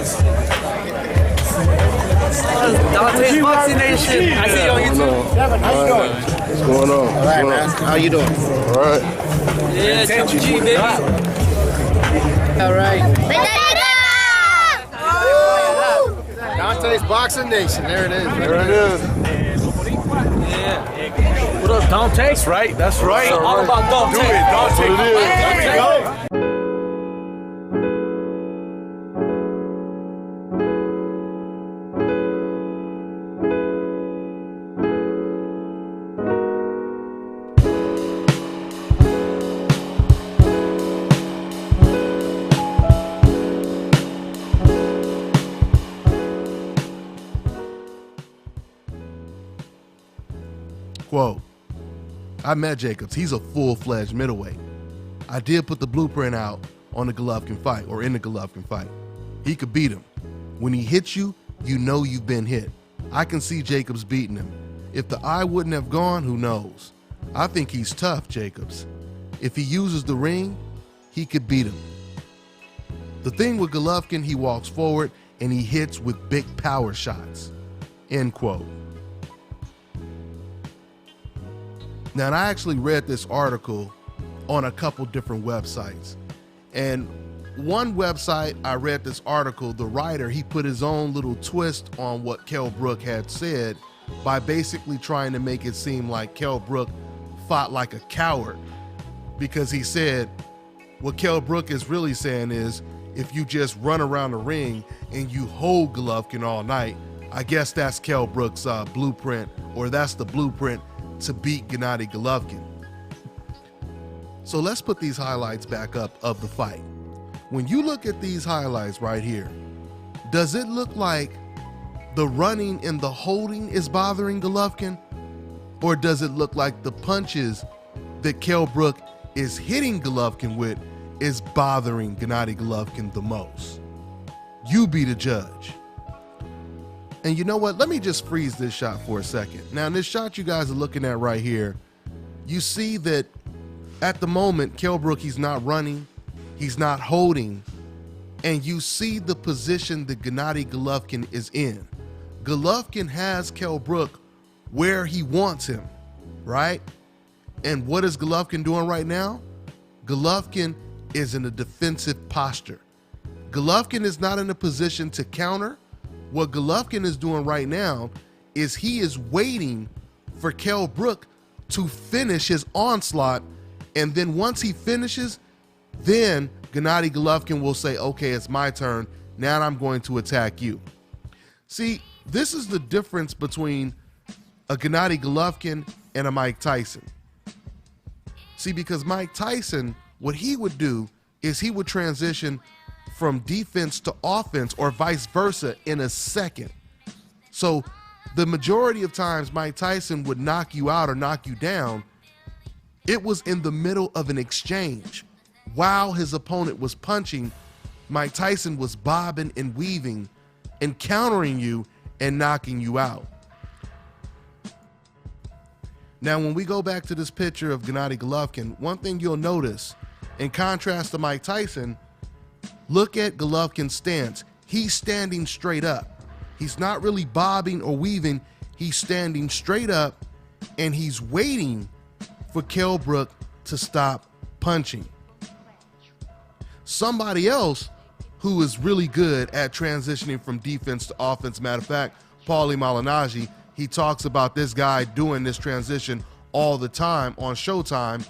Dante's Boxing Nation. I see you on YouTube. How you doing? What's going on? All right, man. How you doing? All right. Yeah, Triple G, baby. All right. Dante's Boxing Nation. There it is. There it is. Yeah. What up, Dante's? Right, that's right. All about Dante. Do it, Dante. That's what it is. There we go. Quote, I met Jacobs. He's a full-fledged middleweight. I did put the blueprint out on the Golovkin fight, or in the Golovkin fight. He could beat him. When he hits you, you know you've been hit. I can see Jacobs beating him. If the eye wouldn't have gone, who knows? I think he's tough, Jacobs. If he uses the ring, he could beat him. The thing with Golovkin, he walks forward and he hits with big power shots. End quote. Now, I actually read this article on a couple different websites. And one website I read this article, the writer, he put his own little twist on what Kell Brook had said by basically trying to make it seem like Kell Brook fought like a coward. Because he said, what Kell Brook is really saying is, if you just run around the ring and you hold Golovkin all night, I guess that's Kell Brook's blueprint, or that's the blueprint to beat Gennady Golovkin. So let's put these highlights back up of the fight. When you look at these highlights right here, does it look like the running and the holding is bothering Golovkin? Or does it look like the punches that Kell Brook is hitting Golovkin with is bothering Gennady Golovkin the most? You be the judge. And you know what? Let me just freeze this shot for a second. Now, in this shot you guys are looking at right here, you see that at the moment, Kell Brook, he's not running, he's not holding, and you see the position that Gennady Golovkin is in. Golovkin has Kell Brook where he wants him, right? And what is Golovkin doing right now? Golovkin is in a defensive posture. Golovkin is not in a position to counter. What Golovkin is doing right now is he is waiting for Kell Brook to finish his onslaught, and then once he finishes, then Gennady Golovkin will say, okay, it's my turn, now I'm going to attack you. See, this is the difference between a Gennady Golovkin and a Mike Tyson. See, because Mike Tyson, what he would do is he would transition from defense to offense, or vice versa, in a second. So the majority of times Mike Tyson would knock you out or knock you down, it was in the middle of an exchange. While his opponent was punching, Mike Tyson was bobbing and weaving and countering you and knocking you out. Now, when we go back to this picture of Gennady Golovkin, one thing you'll notice, in contrast to Mike Tyson, look at Golovkin's stance. He's standing straight up. He's not really bobbing or weaving. He's standing straight up, and he's waiting for Kell Brook to stop punching. Somebody else who is really good at transitioning from defense to offense, matter of fact, Paulie Malignaggi, he talks about this guy doing this transition all the time on Showtime,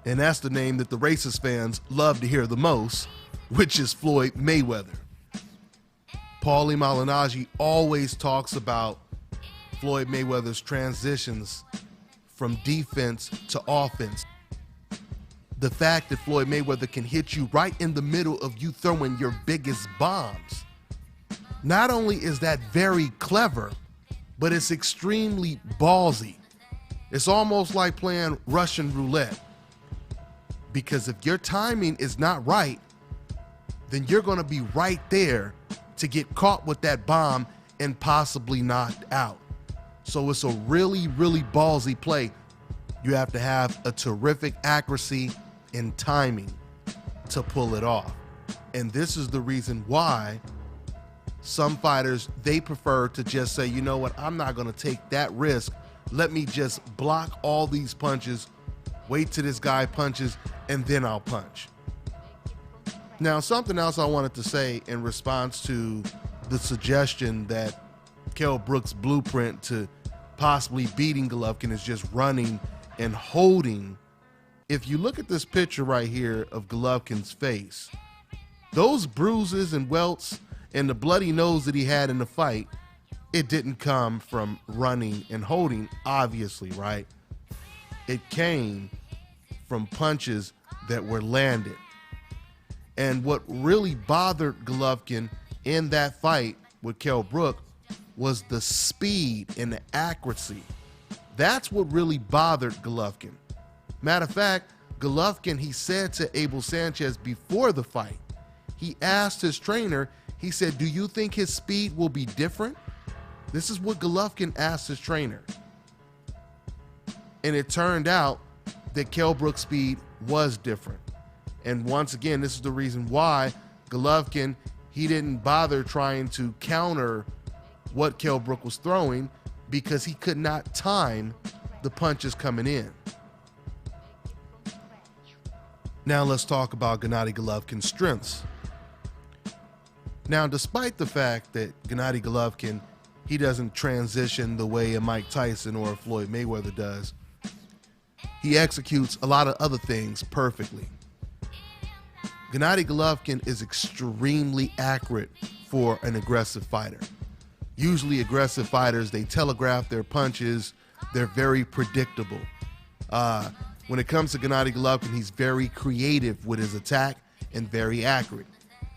and that's the name that the racist fans love to hear the most, which is Floyd Mayweather. Paulie Malignaggi always talks about Floyd Mayweather's transitions from defense to offense. The fact that Floyd Mayweather can hit you right in the middle of you throwing your biggest bombs. Not only is that very clever, but it's extremely ballsy. It's almost like playing Russian roulette. Because if your timing is not right, then you're gonna be right there to get caught with that bomb and possibly knocked out. So it's a really, really ballsy play. You have to have a terrific accuracy and timing to pull it off. And this is the reason why Some fighters, they prefer to just say, you know what, I'm not going to take that risk. Let me just block all these punches, wait till this guy punches, and then I'll punch. Now, something else I wanted to say in response to the suggestion that Kell Brook's blueprint to possibly beating Golovkin is just running and holding. If you look at this picture right here of Golovkin's face, those bruises and welts and the bloody nose that he had in the fight, it didn't come from running and holding, obviously, right? It came from punches that were landed. And what really bothered Golovkin in that fight with Kell Brook was the speed and the accuracy. That's what really bothered Golovkin. Matter of fact, Golovkin, he said to Abel Sanchez before the fight, he asked his trainer, he said, do you think his speed will be different? This is what Golovkin asked his trainer. And it turned out that Kell Brook's speed was different. And once again, this is the reason why Golovkin, he didn't bother trying to counter what Kell Brook was throwing because he could not time the punches coming in. Now let's talk about Gennady Golovkin's strengths. Now, despite the fact that Gennady Golovkin, he doesn't transition the way a Mike Tyson or a Floyd Mayweather does, he executes a lot of other things perfectly. Gennady Golovkin is extremely accurate for an aggressive fighter. Usually aggressive fighters, they telegraph their punches, they're very predictable. When it comes to Gennady Golovkin, he's very creative with his attack and very accurate.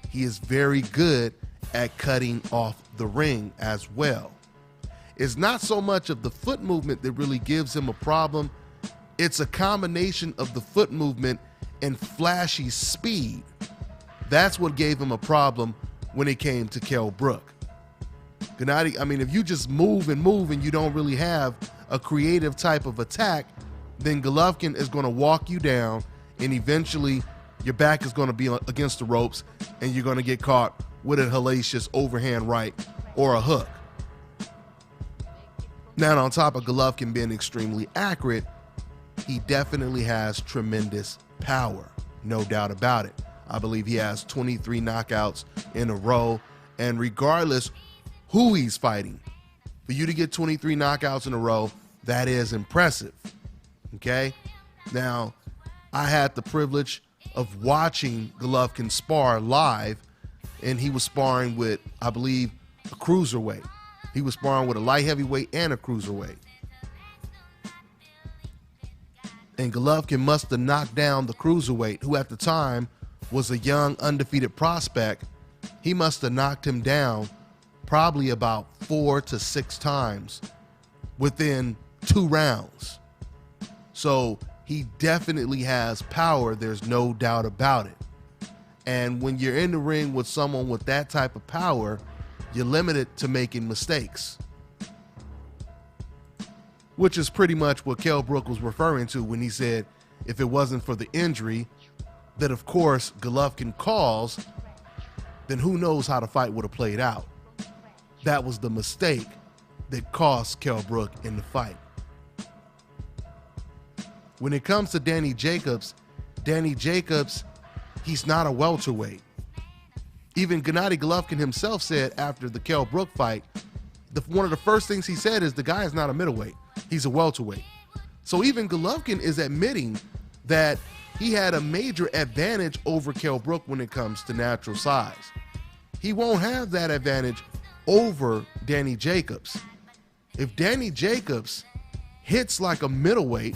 He is very good at cutting off the ring as well. It's not so much of the foot movement that really gives him a problem. It's a combination of the foot movement and flashy speed. That's what gave him a problem when it came to Kell Brook. Gennady, I mean, if you just move and you don't really have a creative type of attack, then Golovkin is going to walk you down, and eventually your back is going to be against the ropes and you're going to get caught with a hellacious overhand right or a hook. Now, on top of Golovkin being extremely accurate, he definitely has tremendous power, no doubt about it. I believe he has 23 knockouts in a row, and regardless who he's fighting, for you to get 23 knockouts in a row, that is impressive, okay? Now, I had the privilege of watching Golovkin spar live, and he was sparring with, I believe, a cruiserweight. He was sparring with a light heavyweight and a cruiserweight. And Golovkin must have knocked down the cruiserweight, who at the time was a young undefeated prospect. He must have knocked him down probably about 4 to 6 times within 2 rounds. So he definitely has power, there's no doubt about it. And when you're in the ring with someone with that type of power, you're limited to making mistakes, which is pretty much what Kell Brook was referring to when he said if it wasn't for the injury that, of course, Golovkin caused, then who knows how the fight would have played out. That was the mistake that cost Kell Brook in the fight. When it comes to Danny Jacobs, he's not a welterweight. Even Gennady Golovkin himself said after the Kell Brook fight, one of the first things he said is the guy is not a middleweight, he's a welterweight. So even Golovkin is admitting that he had a major advantage over Kell Brook when it comes to natural size. He won't have that advantage over Danny Jacobs. If Danny Jacobs hits like a middleweight,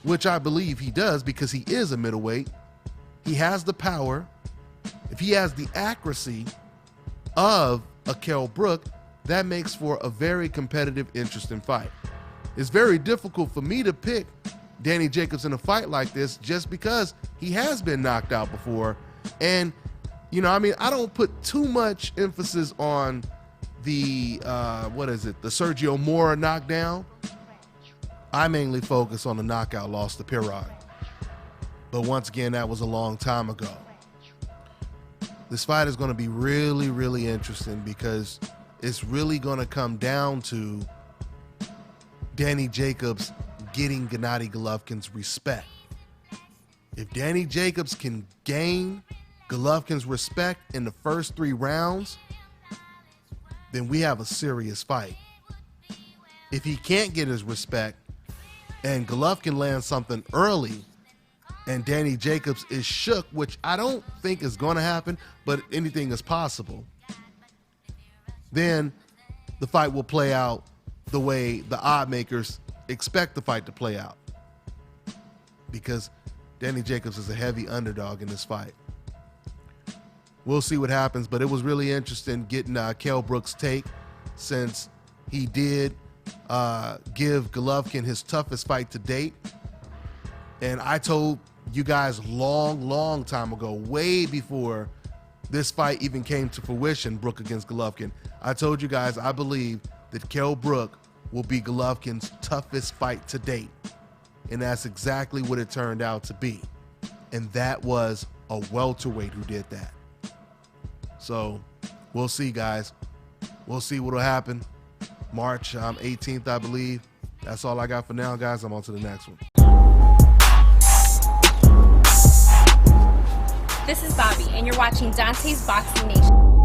which I believe he does because he is a middleweight, he has the power. If he has the accuracy of a Kell Brook, that makes for a very competitive, interesting fight. It's very difficult for me to pick Danny Jacobs in a fight like this just because he has been knocked out before. And, you know, I mean, I don't put too much emphasis on the, the Sergio Mora knockdown. I mainly focus on the knockout loss to Pirog. But once again, that was a long time ago. This fight is going to be really, really interesting because it's really going to come down to Danny Jacobs getting Gennady Golovkin's respect. If Danny Jacobs can gain Golovkin's respect in the first 3 rounds, then we have a serious fight. If he can't get his respect and Golovkin lands something early and Danny Jacobs is shook, which I don't think is going to happen, but anything is possible, then the fight will play out the way the odd makers expect the fight to play out, because Danny Jacobs is a heavy underdog in this fight. We'll see what happens, but it was really interesting getting Kell Brook's take, since he did give Golovkin his toughest fight to date. And I told you guys long time ago, way before this fight even came to fruition, Brook against Golovkin, I told you guys I believe that Kell Brook will be Golovkin's toughest fight to date. And that's exactly what it turned out to be. And that was a welterweight who did that. So we'll see, guys. We'll see what'll happen. March 18th, I believe. That's all I got for now, guys. I'm on to the next one. This is Bobby, and you're watching Dante's Boxing Nation.